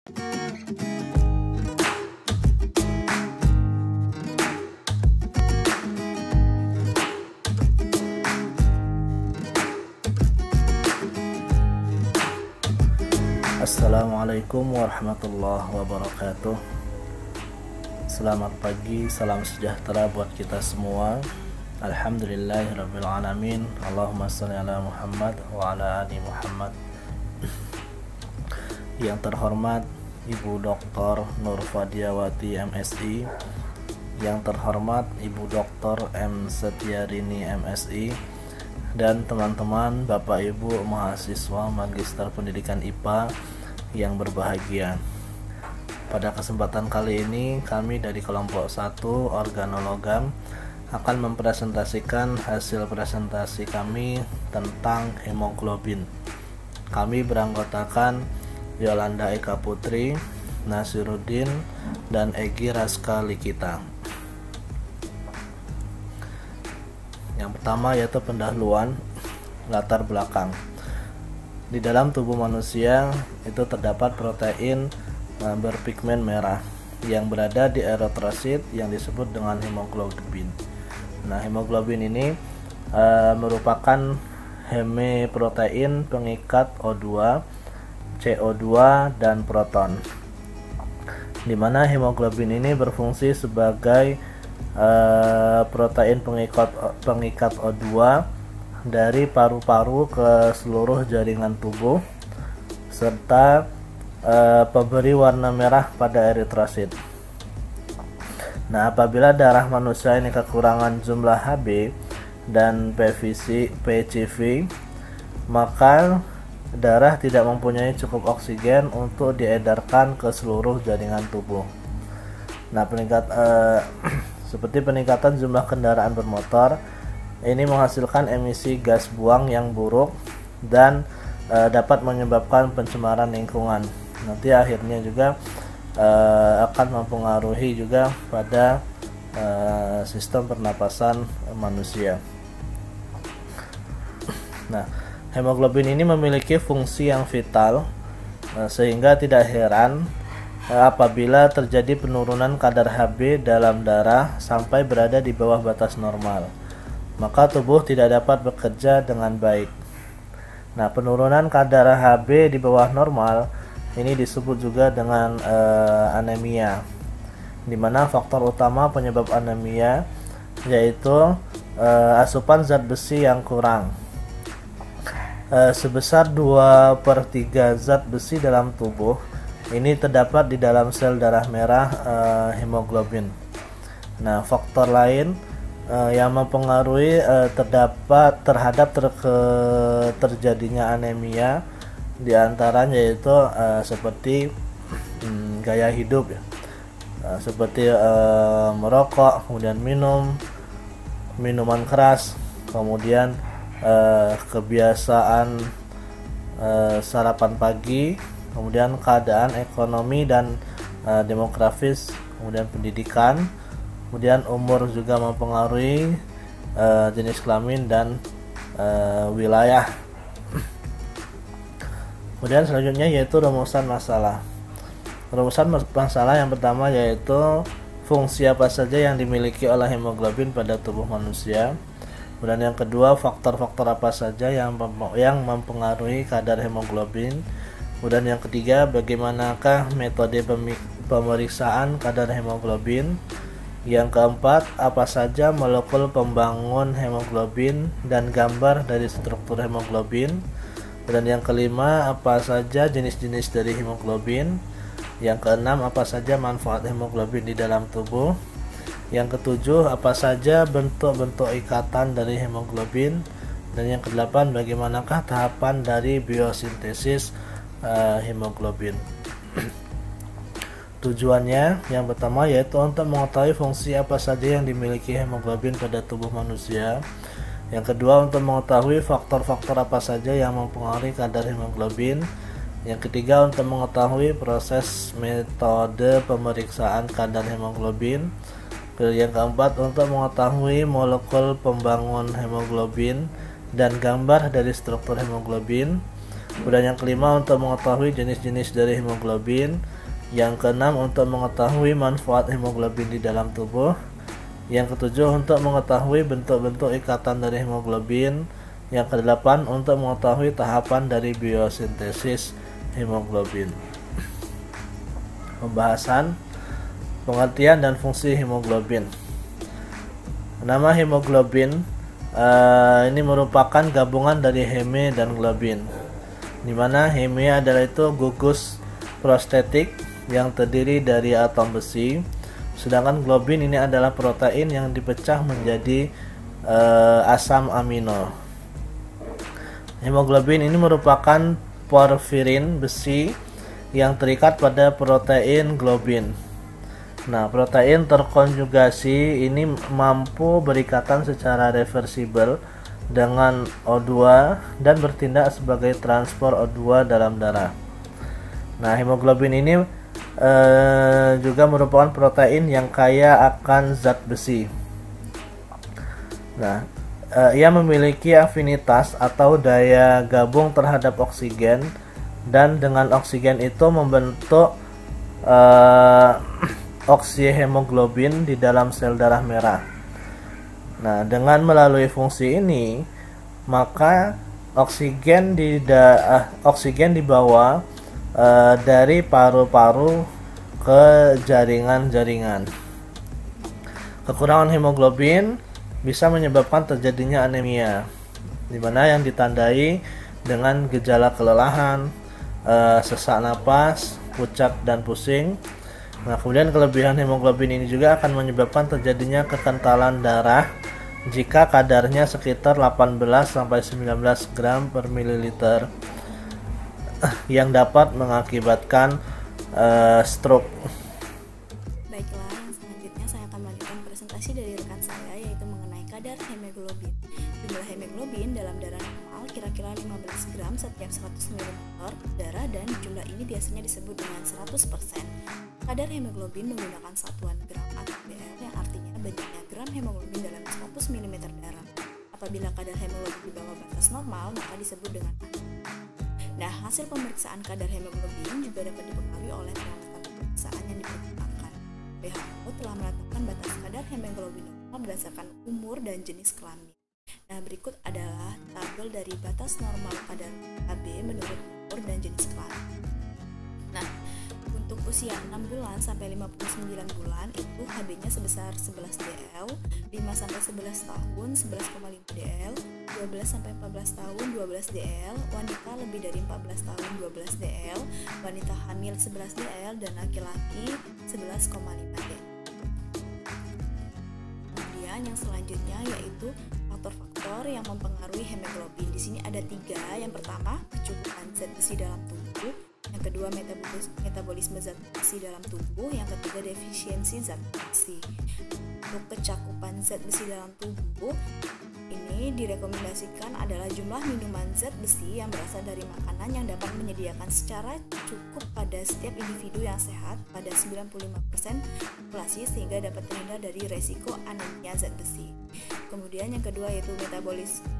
Assalamualaikum warahmatullahi wabarakatuh. Selamat pagi, salam sejahtera buat kita semua. Alhamdulillahirrabbilalamin. Allahumma sholli ala Muhammad wa ala ali Muhammad. Yang terhormat Ibu Dr. Nur Fadiawati MSI, yang terhormat Ibu Dr. M. Setiarini MSI, dan teman-teman Bapak Ibu mahasiswa Magister Pendidikan IPA yang berbahagia. Pada kesempatan kali ini kami dari kelompok 1 organologam akan mempresentasikan hasil presentasi kami tentang hemoglobin. Kami beranggotakan Yolanda Eka Putri, Nasiruddin, dan Egi Raska Likita. Yang pertama yaitu pendahuluan latar belakang. Di dalam tubuh manusia itu terdapat protein berpigmen merah yang berada di eritrosit yang disebut dengan hemoglobin. Nah, hemoglobin ini merupakan hemiprotein pengikat O2, CO2, dan proton. Di mana hemoglobin ini berfungsi sebagai protein pengikat O2 dari paru-paru ke seluruh jaringan tubuh serta pemberi warna merah pada eritrosit. Nah, apabila darah manusia ini kekurangan jumlah Hb dan PCV, maka darah tidak mempunyai cukup oksigen untuk diedarkan ke seluruh jaringan tubuh. Nah, seperti peningkatan jumlah kendaraan bermotor ini menghasilkan emisi gas buang yang buruk dan dapat menyebabkan pencemaran lingkungan. Nanti akhirnya juga akan mempengaruhi juga pada sistem pernapasan manusia. Nah, hemoglobin ini memiliki fungsi yang vital sehingga tidak heran apabila terjadi penurunan kadar Hb dalam darah sampai berada di bawah batas normal, maka tubuh tidak dapat bekerja dengan baik. Nah, penurunan kadar Hb di bawah normal ini disebut juga dengan anemia, di mana faktor utama penyebab anemia yaitu asupan zat besi yang kurang. Sebesar 2/3 zat besi dalam tubuh ini terdapat di dalam sel darah merah hemoglobin. Nah, faktor lain yang mempengaruhi terhadap terjadinya anemia diantaranya yaitu seperti gaya hidup ya, seperti merokok, kemudian minuman keras, kemudian kebiasaan sarapan pagi, kemudian keadaan ekonomi dan demografis, kemudian pendidikan, kemudian umur juga mempengaruhi jenis kelamin dan wilayah. Kemudian selanjutnya yaitu rumusan masalah. Rumusan masalah yang pertama yaitu fungsi apa saja yang dimiliki oleh hemoglobin pada tubuh manusia. Kemudian yang kedua, faktor-faktor apa saja yang mempengaruhi kadar hemoglobin. Kemudian yang ketiga, bagaimanakah metode pemeriksaan kadar hemoglobin. Yang keempat, apa saja molekul pembangun hemoglobin dan gambar dari struktur hemoglobin. Dan yang kelima, apa saja jenis-jenis dari hemoglobin. Yang keenam, apa saja manfaat hemoglobin di dalam tubuh. Yang ketujuh, apa saja bentuk-bentuk ikatan dari hemoglobin. Dan yang kedelapan, bagaimanakah tahapan dari biosintesis hemoglobin. Tujuannya yang pertama yaitu untuk mengetahui fungsi apa saja yang dimiliki hemoglobin pada tubuh manusia. Yang kedua, untuk mengetahui faktor-faktor apa saja yang mempengaruhi kadar hemoglobin. Yang ketiga, untuk mengetahui proses metode pemeriksaan kadar hemoglobin. Yang keempat, untuk mengetahui molekul pembangun hemoglobin dan gambar dari struktur hemoglobin. Kemudian yang kelima, untuk mengetahui jenis-jenis dari hemoglobin. Yang keenam, untuk mengetahui manfaat hemoglobin di dalam tubuh. Yang ketujuh, untuk mengetahui bentuk-bentuk ikatan dari hemoglobin. Yang kedelapan, untuk mengetahui tahapan dari biosintesis hemoglobin. Pembahasan, pengertian dan fungsi hemoglobin. Nama hemoglobin ini merupakan gabungan dari heme dan globin, di mana heme adalah itu gugus prostetik yang terdiri dari atom besi, sedangkan globin ini adalah protein yang dipecah menjadi asam amino. Hemoglobin ini merupakan porfirin besi yang terikat pada protein globin. Nah, protein terkonjugasi ini mampu berikatan secara reversibel dengan O2 dan bertindak sebagai transport O2 dalam darah. Nah, hemoglobin ini juga merupakan protein yang kaya akan zat besi. Nah, ia memiliki afinitas atau daya gabung terhadap oksigen, dan dengan oksigen itu membentuk oksihemoglobin di dalam sel darah merah. Nah, dengan melalui fungsi ini, maka oksigen dibawa dari paru-paru ke jaringan-jaringan. Kekurangan hemoglobin bisa menyebabkan terjadinya anemia, di mana yang ditandai dengan gejala kelelahan, sesak napas, pucat dan pusing. Nah, kemudian kelebihan hemoglobin ini juga akan menyebabkan terjadinya kekentalan darah jika kadarnya sekitar 18-19 gram per mililiter, yang dapat mengakibatkan stroke. Baiklah, yang selanjutnya saya akan melanjutkan presentasi dari rekan saya, yaitu mengenai kadar hemoglobin. Jumlah hemoglobin dalam darah normal kira-kira 15 gram setiap 100 ml darah, dan jumlah ini biasanya disebut dengan 100%. Kadar hemoglobin menggunakan satuan gram atau ml, yang artinya banyaknya gram hemoglobin dalam 100 ml darah. Apabila kadar hemoglobin di bawah batas normal, maka disebut dengan anemia. Nah, hasil pemeriksaan kadar hemoglobin juga dapat dipengaruhi oleh peralatan pemeriksaan yang dipergunakan. WHO telah menetapkan batas kadar hemoglobin normal berdasarkan umur dan jenis kelamin. Nah, berikut adalah tabel dari batas normal kadar Hb menurut umur dan jenis kelamin. Nah, untuk usia 6 bulan sampai 59 bulan itu Hb-nya sebesar 11 dl, 5 sampai 11 tahun 11,5 dl, 12 sampai 14 tahun 12 dl, wanita lebih dari 14 tahun 12 dl, wanita hamil 11 dl, dan laki-laki 11,5 dl. Kemudian yang selanjutnya yaitu faktor-faktor yang mempengaruhi hemoglobin. Di sini ada 3. Yang pertama, kecukupan zat besi dalam tubuh. Yang kedua, metabolisme zat besi dalam tubuh. Yang ketiga, defisiensi zat besi. Untuk kecakupan zat besi dalam tubuh, ini direkomendasikan adalah jumlah minuman zat besi yang berasal dari makanan yang dapat menyediakan secara cukup pada setiap individu yang sehat pada 95% populasi, sehingga dapat terhindar dari resiko anemia zat besi. Kemudian yang kedua yaitu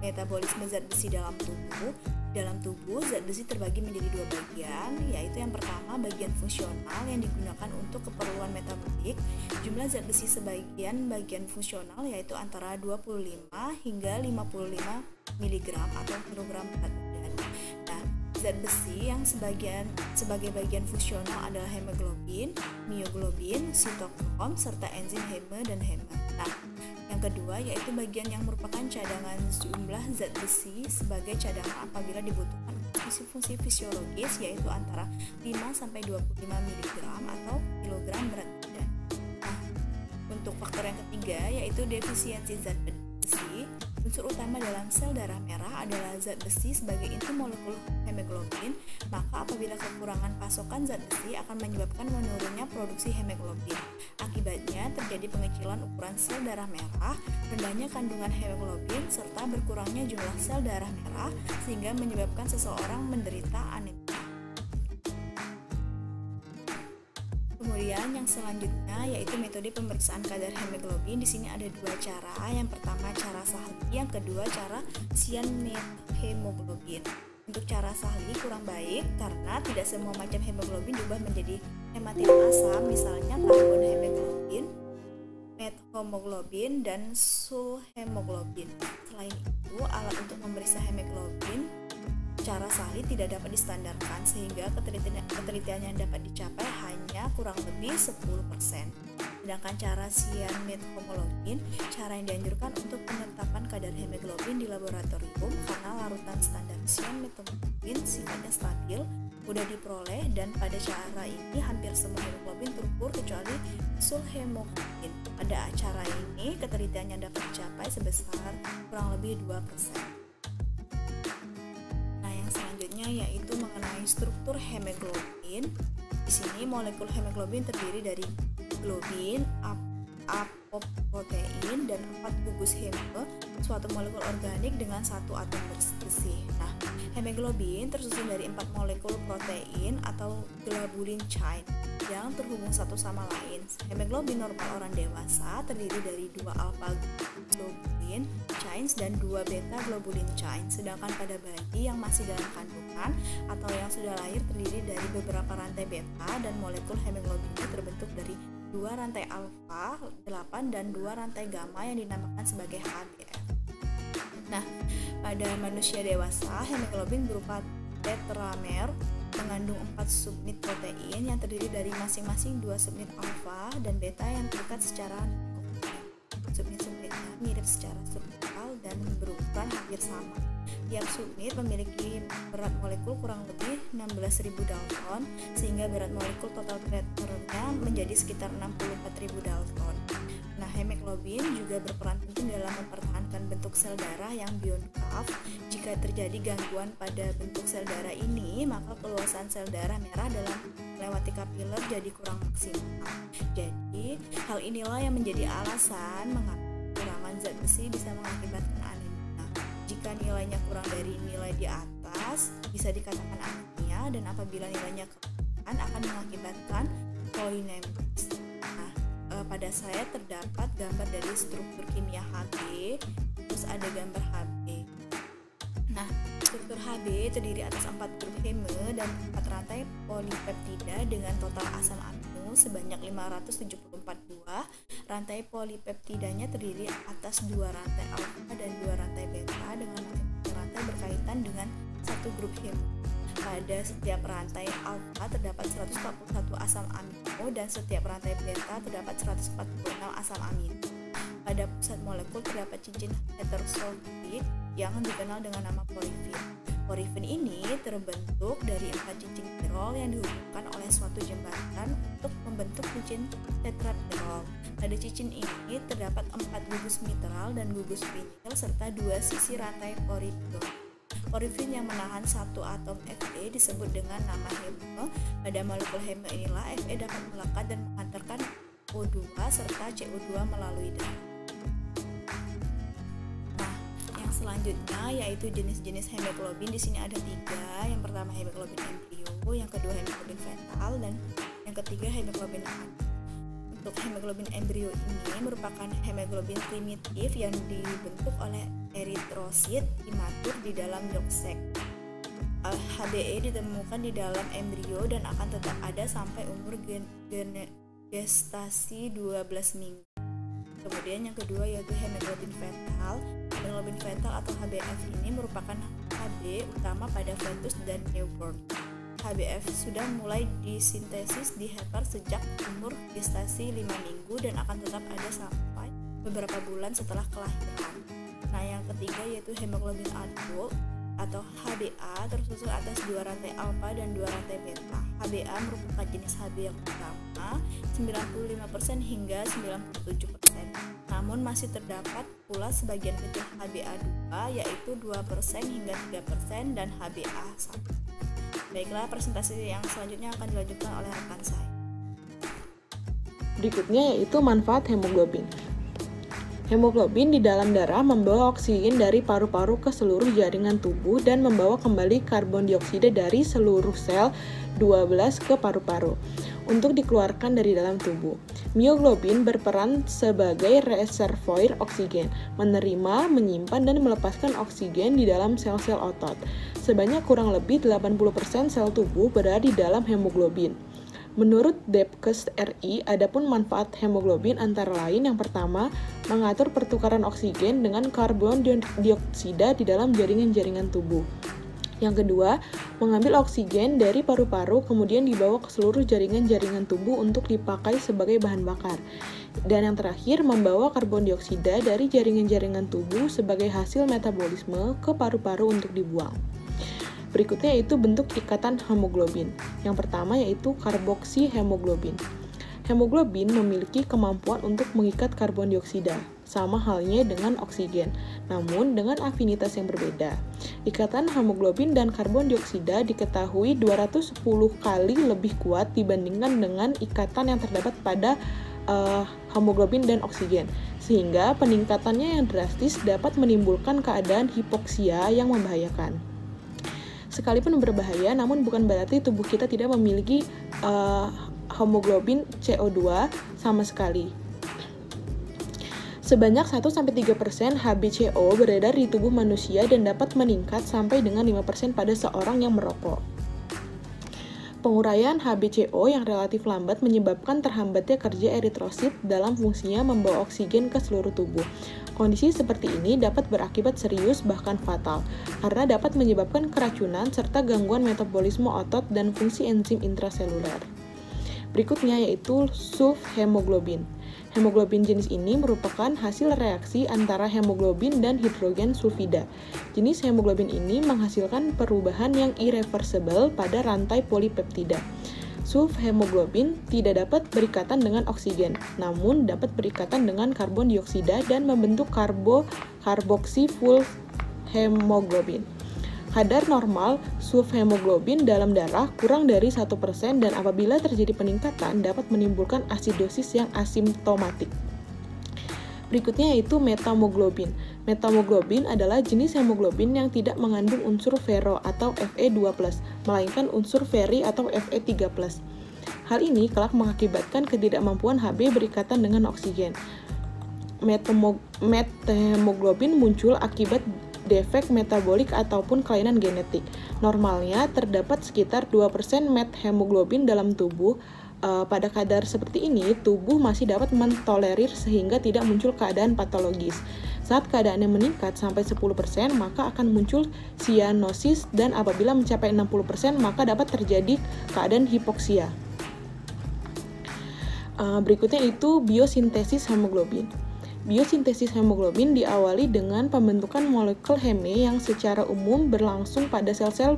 metabolisme zat besi dalam tubuh. Dalam tubuh, zat besi terbagi menjadi 2 bagian, yaitu yang pertama bagian fungsional yang digunakan untuk keperluan metabolik. Jumlah zat besi bagian fungsional yaitu antara 25 hingga 55 mg atau kilogram berat badan. Nah, zat besi yang sebagai bagian fungsional adalah hemoglobin, mioglobin, sitokrom, serta enzim heme dan heme. Nah, yang kedua yaitu bagian yang merupakan cadangan jumlah zat besi sebagai cadangan apabila dibutuhkan fungsi fisiologis, yaitu antara 5-25 mg atau kilogram berat badan. Nah, untuk faktor yang ketiga yaitu defisiensi zat besi. Unsur utama dalam sel darah merah adalah zat besi sebagai inti molekul hemoglobin, maka apabila kekurangan pasokan zat besi akan menyebabkan menurunnya produksi hemoglobin. Akibatnya terjadi pengecilan ukuran sel darah merah, rendahnya kandungan hemoglobin, serta berkurangnya jumlah sel darah merah, sehingga menyebabkan seseorang menderita anemia. Kemudian yang selanjutnya yaitu metode pemeriksaan kadar hemoglobin. Di sini ada 2 cara. Yang pertama cara Saldi, yang kedua cara cyanhemoglobin. Untuk cara Sahli kurang baik karena tidak semua macam hemoglobin diubah menjadi hematin asam, misalnya karbon hemoglobin, methomoglobin, dan sulhemoglobin. Selain itu, alat untuk memeriksa hemoglobin cara Sahli tidak dapat distandarkan sehingga ketelitian yang dapat dicapai hanya kurang lebih 10%. Sedangkan cara cyan-methomoglobin, cara yang dianjurkan untuk penetapan kadar hemoglobin di laboratorium karena larutan standar cyan-methomoglobin sifatnya stabil, mudah diperoleh, dan pada cara ini hampir semua hemoglobin terukur kecuali sulhemoglobin. Pada cara ini ketelitian yang dapat dicapai sebesar kurang lebih 2%. Selanjutnya yaitu mengenai struktur hemoglobin. Di sini molekul hemoglobin terdiri dari globin, apoprotein, dan 4 gugus heme, suatu molekul organik dengan 1 atom bersih. Nah, hemoglobin tersusun dari 4 molekul protein atau globulin chain yang terhubung satu sama lain. Hemoglobin normal orang dewasa terdiri dari 2 alpha globulin chains dan 2 beta globulin chains, sedangkan pada bayi yang masih dalam kandungan atau yang sudah lahir terdiri dari beberapa rantai beta, dan molekul hemoglobin itu terbentuk dari 2 rantai alfa 8 dan 2 rantai gamma yang dinamakan sebagai HbF. Nah, pada manusia dewasa, hemoglobin berupa tetramer mengandung 4 subunit protein yang terdiri dari masing-masing 2 subunit alfa dan beta yang terikat secara subunit-subunitnya mirip secara struktural dan berukuran hampir sama. Tiap subunit memiliki berat molekul kurang lebih 16.000 Dalton, sehingga berat molekul total tetramernya menjadi sekitar 64.000 Dalton. Nah, hemoglobin juga berperan penting dalam mempertahankan bentuk sel darah yang bionkaf. Jika terjadi gangguan pada bentuk sel darah ini, maka keluasan sel darah merah dalam melewati kapiler jadi kurang maksimal. Jadi, hal inilah yang menjadi alasan mengapa kekurangan zat besi bisa mengakibatkan anemia. Jika nilainya kurang dari nilai di atas, bisa dikatakan anemia, dan apabila nilainya kelebihan akan mengakibatkan polinemia. Pada saya terdapat gambar dari struktur kimia Hb, terus ada gambar Hb. Nah, struktur Hb terdiri atas 4 grup heme dan 4 rantai polipeptida dengan total asam amino sebanyak 574 buah. Rantai polipeptidanya terdiri atas 2 rantai alfa dan 2 rantai beta dengan masing-masing rantai berkaitan dengan 1 grup heme. Pada setiap rantai alfa terdapat 141 asam amino dan setiap rantai beta terdapat 146 asam amino. Pada pusat molekul terdapat cincin heterosulfid yang dikenal dengan nama porifin. Porifin ini terbentuk dari 4 cincin pyrrol yang dihubungkan oleh suatu jembatan untuk membentuk cincin tetrapyrrol. Pada cincin ini terdapat 4 gugus mitral dan gugus vinil serta 2 sisi rantai porifin. Porifin yang menahan 1 atom Fe disebut dengan nama heme. Pada molekul heme inilah Fe dapat melekat dan mengantarkan O2 serta CO2 melalui darah. Nah, yang selanjutnya yaitu jenis-jenis hemoglobin. Di sini ada 3. Yang pertama hemoglobin embrio, yang kedua hemoglobin fetal, dan yang ketiga hemoglobin anak. Untuk hemoglobin embrio ini merupakan hemoglobin primitif yang dibentuk oleh eritrosit imatur di dalam yolk sac. HbE ditemukan di dalam embrio dan akan tetap ada sampai umur gestasi 12 minggu. Kemudian yang kedua yaitu hemoglobin fetal. Hemoglobin fetal atau HbF ini merupakan Hb utama pada fetus dan newborn. HbF sudah mulai disintesis di hepa sejak umur gestasi 5 minggu dan akan tetap ada sampai beberapa bulan setelah kelahiran. Nah, yang ketiga yaitu hemoglobin adult atau HbA tersusun atas 2 rantai alfa dan 2 rantai beta. HbA merupakan jenis Hb yang utama 95% hingga 97%. Namun masih terdapat pula sebagian kecil HbA2 yaitu 2% hingga 3% dan HbA1. Baiklah, presentasi yang selanjutnya akan dilanjutkan oleh rekan saya. Berikutnya yaitu manfaat hemoglobin. Hemoglobin di dalam darah membawa oksigen dari paru-paru ke seluruh jaringan tubuh dan membawa kembali karbon dioksida dari seluruh sel 12 ke paru-paru untuk dikeluarkan dari dalam tubuh. Mioglobin berperan sebagai reservoir oksigen, menerima, menyimpan, dan melepaskan oksigen di dalam sel-sel otot. sebanyak kurang lebih 80% sel tubuh berada di dalam hemoglobin. Menurut Debkes RI, adapun manfaat hemoglobin antara lain yang pertama, mengatur pertukaran oksigen dengan karbon dioksida di dalam jaringan-jaringan tubuh. Yang kedua, mengambil oksigen dari paru-paru kemudian dibawa ke seluruh jaringan-jaringan tubuh untuk dipakai sebagai bahan bakar. Dan yang terakhir, membawa karbon dioksida dari jaringan-jaringan tubuh sebagai hasil metabolisme ke paru-paru untuk dibuang. Berikutnya yaitu bentuk ikatan hemoglobin. Yang pertama yaitu karboksihemoglobin. Hemoglobin memiliki kemampuan untuk mengikat karbon dioksida, sama halnya dengan oksigen, namun dengan afinitas yang berbeda. Ikatan hemoglobin dan karbon dioksida diketahui 210 kali lebih kuat dibandingkan dengan ikatan yang terdapat pada hemoglobin dan oksigen, sehingga peningkatannya yang drastis dapat menimbulkan keadaan hipoksia yang membahayakan. Sekalipun berbahaya, namun bukan berarti tubuh kita tidak memiliki hemoglobin CO2 sama sekali. Sebanyak 1-3% HbCO beredar di tubuh manusia dan dapat meningkat sampai dengan 5% pada seorang yang merokok. Penguraian HbCO yang relatif lambat menyebabkan terhambatnya kerja eritrosit dalam fungsinya membawa oksigen ke seluruh tubuh. Kondisi seperti ini dapat berakibat serius bahkan fatal, karena dapat menyebabkan keracunan serta gangguan metabolisme otot dan fungsi enzim intraseluler. Berikutnya yaitu sulfhemoglobin. Hemoglobin jenis ini merupakan hasil reaksi antara hemoglobin dan hidrogen sulfida. Jenis hemoglobin ini menghasilkan perubahan yang irreversible pada rantai polipeptida. Sulfhemoglobin tidak dapat berikatan dengan oksigen, namun dapat berikatan dengan karbon dioksida dan membentuk karboksifulhemoglobin. Kadar normal sulfhemoglobin dalam darah kurang dari 1% dan apabila terjadi peningkatan dapat menimbulkan asidosis yang asimptomatik. Berikutnya yaitu metamoglobin. Metamoglobin adalah jenis hemoglobin yang tidak mengandung unsur ferro atau Fe2+, melainkan unsur feri atau Fe3+. Hal ini kelak mengakibatkan ketidakmampuan Hb berikatan dengan oksigen. Metahemoglobin muncul akibat defek metabolik ataupun kelainan genetik. Normalnya terdapat sekitar 2% methemoglobin dalam tubuh. Pada kadar seperti ini, tubuh masih dapat mentolerir sehingga tidak muncul keadaan patologis. Saat keadaannya meningkat sampai 10%, maka akan muncul sianosis dan apabila mencapai 60%, maka dapat terjadi keadaan hipoksia. Berikutnya itu biosintesis hemoglobin. Biosintesis hemoglobin diawali dengan pembentukan molekul heme yang secara umum berlangsung pada sel-sel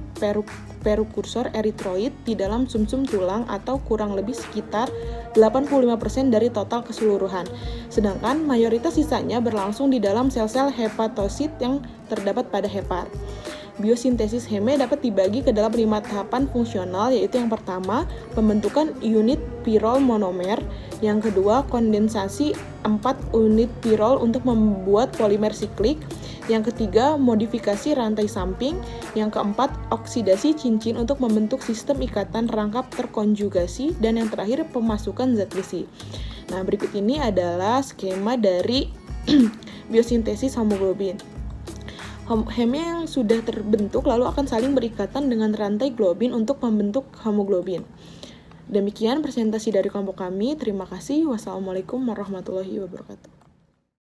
prekursor eritroid di dalam sumsum tulang atau kurang lebih sekitar 85% dari total keseluruhan. Sedangkan mayoritas sisanya berlangsung di dalam sel-sel hepatosit yang terdapat pada hepar. Biosintesis heme dapat dibagi ke dalam 5 tahapan fungsional, yaitu yang pertama, pembentukan unit pirol monomer, yang kedua, kondensasi 4 unit pirol untuk membuat polimer siklik, yang ketiga, modifikasi rantai samping, yang keempat, oksidasi cincin untuk membentuk sistem ikatan rangkap terkonjugasi, dan yang terakhir, pemasukan zat besi. Nah, berikut ini adalah skema dari biosintesis hemoglobin. Heme yang sudah terbentuk lalu akan saling berikatan dengan rantai globin untuk membentuk hemoglobin. Demikian presentasi dari kelompok kami. Terima kasih. Wassalamualaikum warahmatullahi wabarakatuh.